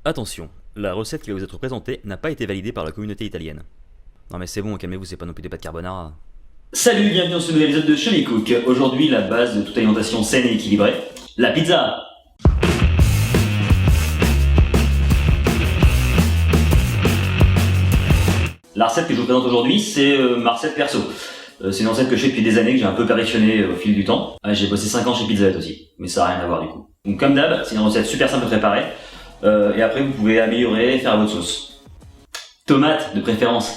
Attention, la recette qui va vous être présentée n'a pas été validée par la communauté italienne. Non mais c'est bon, calmez-vous, c'est pas non plus des pâtes carbonara. Salut, bienvenue dans ce nouvel épisode de Chummy Cook. Aujourd'hui, la base de toute alimentation saine et équilibrée, la pizza. La recette que je vous présente aujourd'hui, c'est ma recette perso. C'est une recette que je fais depuis des années, que j'ai un peu perfectionnée au fil du temps. J'ai bossé 5 ans chez Pizza Hut aussi, mais ça n'a rien à voir du coup. Donc comme d'hab, c'est une recette super simple à préparer. Et après, vous pouvez améliorer, faire à votre sauce. Tomate de préférence,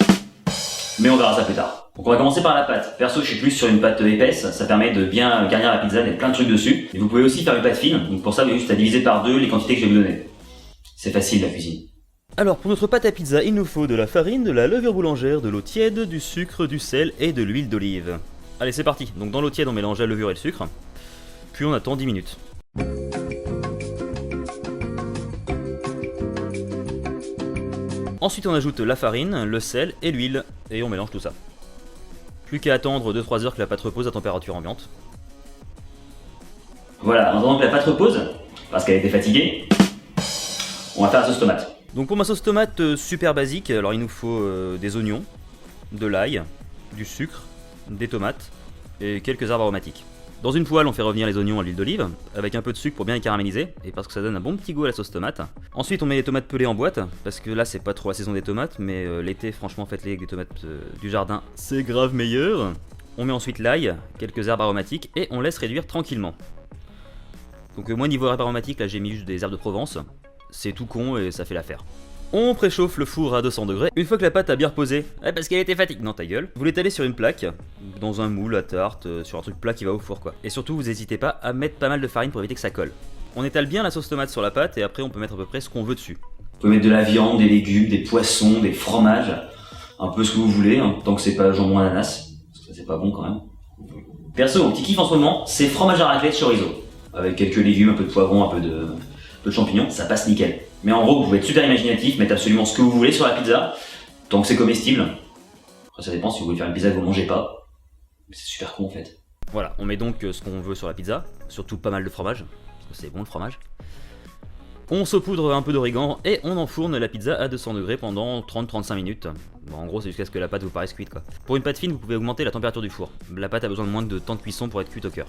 mais on verra ça plus tard. Donc on va commencer par la pâte. Perso, je suis plus sur une pâte épaisse, ça permet de bien garnir la pizza, mettre plein de trucs dessus. Et vous pouvez aussi faire une pâte fine, donc pour ça vous avez juste à diviser par 2 les quantités que je vais vous donner. C'est facile la cuisine. Alors pour notre pâte à pizza, il nous faut de la farine, de la levure boulangère, de l'eau tiède, du sucre, du sel et de l'huile d'olive. Allez c'est parti, donc dans l'eau tiède on mélange la levure et le sucre, puis on attend 10 minutes. Ensuite on ajoute la farine, le sel et l'huile, et on mélange tout ça. Plus qu'à attendre 2-3 heures que la pâte repose à température ambiante. Voilà, en attendant que la pâte repose, parce qu'elle était fatiguée, on va faire la sauce tomate. Donc pour ma sauce tomate super basique, alors il nous faut des oignons, de l'ail, du sucre, des tomates et quelques herbes aromatiques. Dans une poêle, on fait revenir les oignons à l'huile d'olive, avec un peu de sucre pour bien les caraméliser, et parce que ça donne un bon petit goût à la sauce tomate. Ensuite, on met les tomates pelées en boîte, parce que là, c'est pas trop la saison des tomates, mais l'été, franchement, faites-les avec des tomates du jardin, c'est grave meilleur. On met ensuite l'ail, quelques herbes aromatiques, et on laisse réduire tranquillement. Donc moi, niveau herbes aromatiques, là, j'ai mis juste des herbes de Provence. C'est tout con et ça fait l'affaire. On préchauffe le four à 200 degrés. Une fois que la pâte a bien reposé, parce qu'elle était fatiguée, non ta gueule, vous l'étalez sur une plaque, dans un moule à tarte, sur un truc plat qui va au four quoi. Et surtout, vous n'hésitez pas à mettre pas mal de farine pour éviter que ça colle. On étale bien la sauce tomate sur la pâte et après on peut mettre à peu près ce qu'on veut dessus. Vous pouvez mettre de la viande, des légumes, des poissons, des fromages, un peu ce que vous voulez, hein, tant que c'est pas jambon ananas, parce que ça c'est pas bon quand même. Perso, mon petit kiff en ce moment, c'est fromage à raclette chorizo, avec quelques légumes, un peu de poivron, un peu de champignons, ça passe nickel. Mais en gros, vous pouvez être super imaginatif, mettre absolument ce que vous voulez sur la pizza, tant que c'est comestible. Après, ça dépend si vous voulez faire une pizza que vous mangez pas. Mais c'est super con en fait. Voilà, on met donc ce qu'on veut sur la pizza, surtout pas mal de fromage, parce que c'est bon le fromage. On saupoudre un peu d'origan et on enfourne la pizza à 200 degrés pendant 30-35 minutes. Bon, en gros, c'est jusqu'à ce que la pâte vous paraisse cuite quoi. Pour une pâte fine, vous pouvez augmenter la température du four. La pâte a besoin de moins de temps de cuisson pour être cuite au cœur.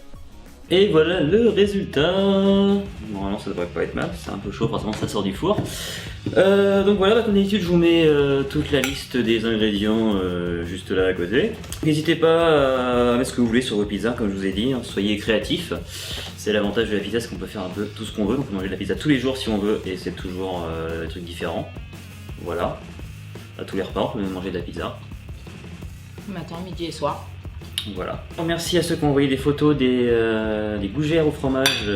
Et voilà le résultat. Normalement ça devrait pas être mal, c'est un peu chaud, forcément ça sort du four. Donc voilà, comme d'habitude je vous mets toute la liste des ingrédients juste là à côté. N'hésitez pas à mettre ce que vous voulez sur vos pizzas, comme je vous ai dit, hein, soyez créatifs. C'est l'avantage de la pizza, c'est qu'on peut faire un peu tout ce qu'on veut, on peut manger de la pizza tous les jours si on veut, et c'est toujours des trucs différents. Voilà, à tous les repas on peut même manger de la pizza. Matin, midi et soir. Voilà. Merci à ceux qui ont envoyé des photos des gougères au fromage.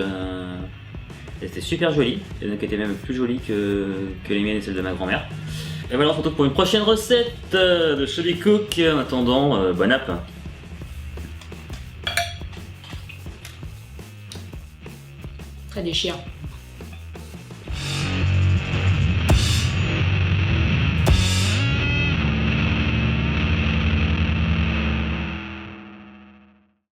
C'était super joli. Il y en a qui étaient même plus jolies que les miennes et celles de ma grand-mère. Et voilà, on se retrouve pour une prochaine recette de Chubby Cook. En attendant, bon app. Très déchirant.